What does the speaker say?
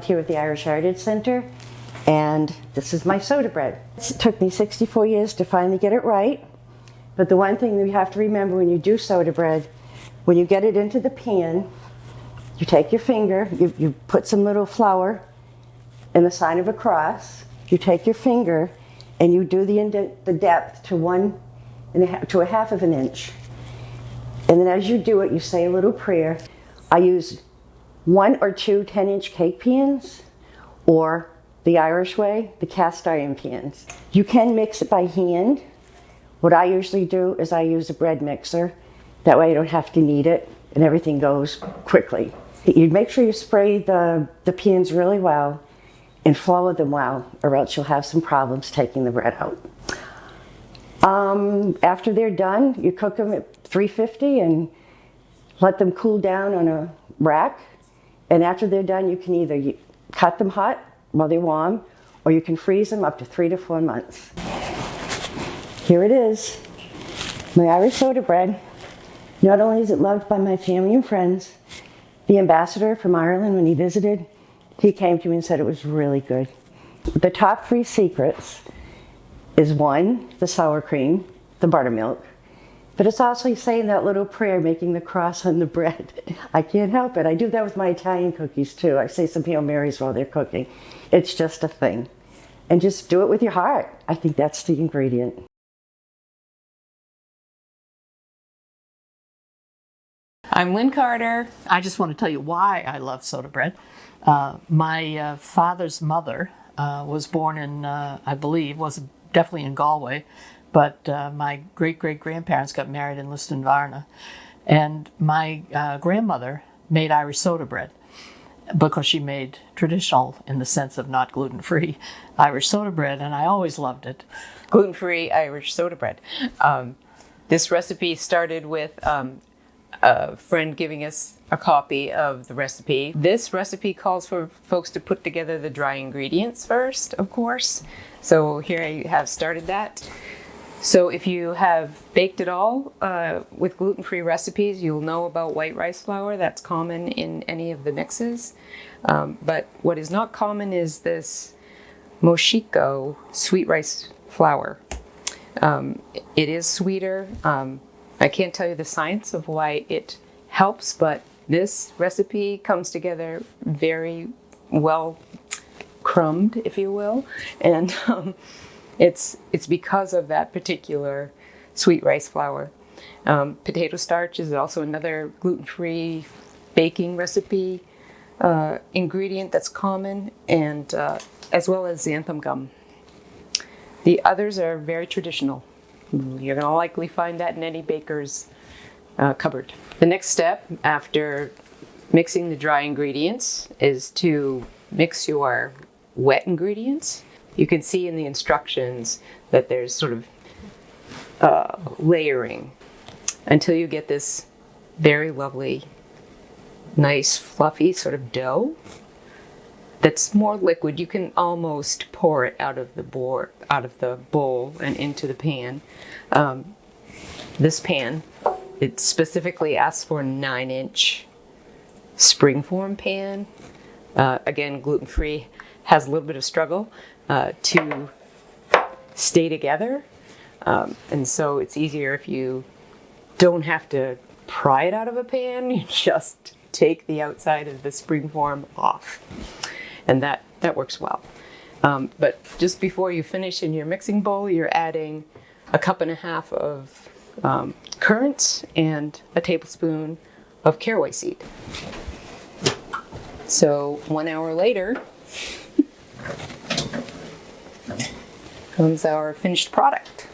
volunteer with the Irish Heritage Center, and this is my soda bread. It took me 64 years to finally get it right, but the one thing that you have to remember when you do soda bread, when you get it into the pan, you take your finger, you put some little flour in the sign of a cross, you take your finger and you do the depth to 1.5 to 1/2 inch. And then as you do it, you say a little prayer. I use 1 or 2 10-inch cake pans, or the Irish way, the cast iron pans. You can mix it by hand. What I usually do is I use a bread mixer. That way I don't have to knead it and everything goes quickly. You make sure you spray the pans really well and flour them well, or else you'll have some problems taking the bread out. After they're done, you cook them at 350 and let them cool down on a rack. And after they're done, you can either cut them hot while they're warm, or you can freeze them up to 3 to 4 months. Here it is, my Irish soda bread. Not only is it loved by my family and friends, the ambassador from Ireland, when he visited, he came to me and said it was really good. The top 3 secrets is 1, the sour cream, the buttermilk, but it's also saying that little prayer, making the cross on the bread. I can't help it. I do that with my Italian cookies too. I say some Hail Marys while they're cooking. It's just a thing. And just do it with your heart. I think that's the ingredient. I'm Lynn Carter. I just want to tell you why I love soda bread. My father's mother was born in, I believe, was definitely in Galway, but my great-great-grandparents got married in Liston-Varna. And my grandmother made Irish soda bread because she made traditional, in the sense of not gluten-free, Irish soda bread, and I always loved it. Gluten-free Irish soda bread. This recipe started with a friend giving us a copy of the recipe. This recipe calls for folks to put together the dry ingredients first, of course. So here I have started that. So if you have baked it all with gluten-free recipes, you'll know about white rice flour. That's common in any of the mixes. But what is not common is this Moshiko sweet rice flour. It is sweeter. I can't tell you the science of why it helps, but this recipe comes together very well crumbed, if you will, and it's because of that particular sweet rice flour. Potato starch is also another gluten-free baking recipe ingredient that's common, and as well as xanthan gum. The others are very traditional. You're going to likely find that in any baker's cupboard. The next step after mixing the dry ingredients is to mix your wet ingredients. You can see in the instructions that there's sort of layering until you get this very lovely, nice, fluffy sort of dough that's more liquid. You can almost pour it out of the bowl and into the pan. This pan, it specifically asks for a 9-inch springform pan. Again, gluten-free, has a little bit of struggle to stay together. And so it's easier if you don't have to pry it out of a pan, you just take the outside of the springform off. And that works well. But just before you finish in your mixing bowl, you're adding 1.5 cups of currants and a tablespoon of caraway seed. So 1 hour later comes our finished product.